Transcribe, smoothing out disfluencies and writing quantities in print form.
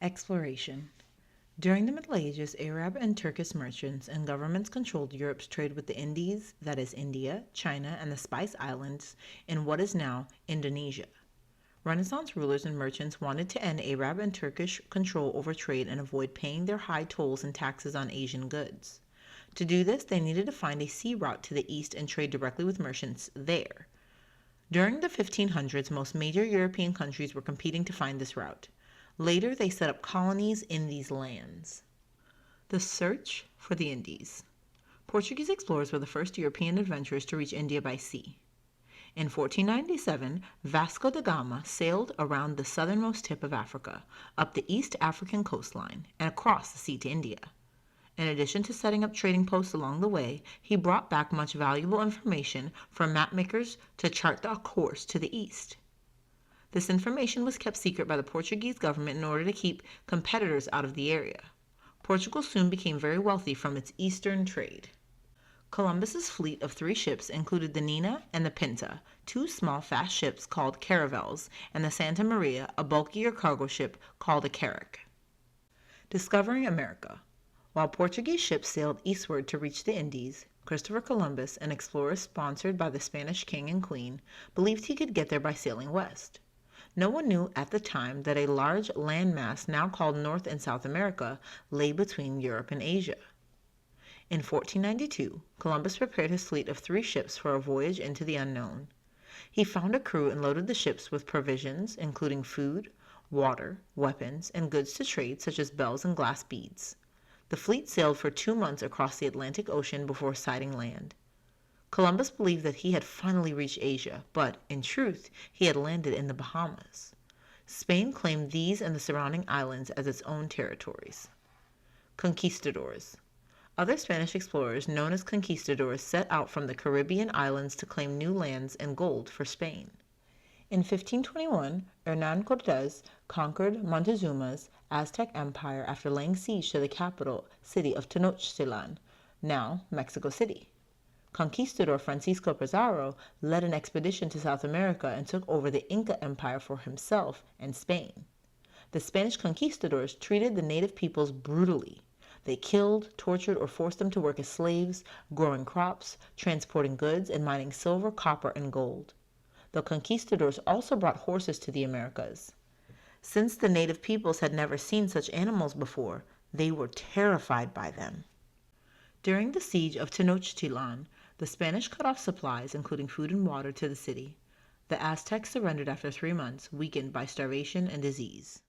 Exploration. During the Middle Ages, Arab and Turkish merchants and governments controlled Europe's trade with the Indies, that is, India, China, and the Spice Islands in what is now Indonesia. Renaissance rulers and merchants wanted to end Arab and Turkish control over trade and avoid paying their high tolls and taxes on Asian goods. To do this, they needed to find a sea route to the east and trade directly with merchants there. During the 1500s, most major European countries were competing to find this route. Later, they set up colonies in these lands. The search for the Indies. Portuguese explorers were the first European adventurers to reach India by sea. In 1497, Vasco da Gama sailed around the southernmost tip of Africa, up the East African coastline, and across the sea to India. In addition to setting up trading posts along the way, he brought back much valuable information for mapmakers to chart the course to the east. This information was kept secret by the Portuguese government in order to keep competitors out of the area. Portugal soon became very wealthy from its eastern trade. Columbus's fleet of 3 ships included the Nina and the Pinta, 2 small fast ships called caravels, and the Santa Maria, a bulkier cargo ship called a carrack. Discovering America. While Portuguese ships sailed eastward to reach the Indies, Christopher Columbus, an explorer sponsored by the Spanish king and queen, believed he could get there by sailing west. No one knew at the time that a large landmass now called North and South America lay between Europe and Asia. In 1492, Columbus prepared his fleet of 3 ships for a voyage into the unknown. He found a crew and loaded the ships with provisions, including food, water, weapons, and goods to trade such as bells and glass beads. The fleet sailed for 2 months across the Atlantic Ocean before sighting land. Columbus believed that he had finally reached Asia, but, in truth, he had landed in the Bahamas. Spain claimed these and the surrounding islands as its own territories. Conquistadors. Other Spanish explorers, known as conquistadors, set out from the Caribbean islands to claim new lands and gold for Spain. In 1521, Hernán Cortés conquered Montezuma's Aztec Empire after laying siege to the capital city of Tenochtitlan, now Mexico City. Conquistador Francisco Pizarro led an expedition to South America and took over the Inca Empire for himself and Spain. The Spanish conquistadors treated the native peoples brutally. They killed, tortured, or forced them to work as slaves, growing crops, transporting goods, and mining silver, copper, and gold. The conquistadors also brought horses to the Americas. Since the native peoples had never seen such animals before, they were terrified by them. During the siege of Tenochtitlan, the Spanish cut off supplies, including food and water, to the city. The Aztecs surrendered after 3 months, weakened by starvation and disease.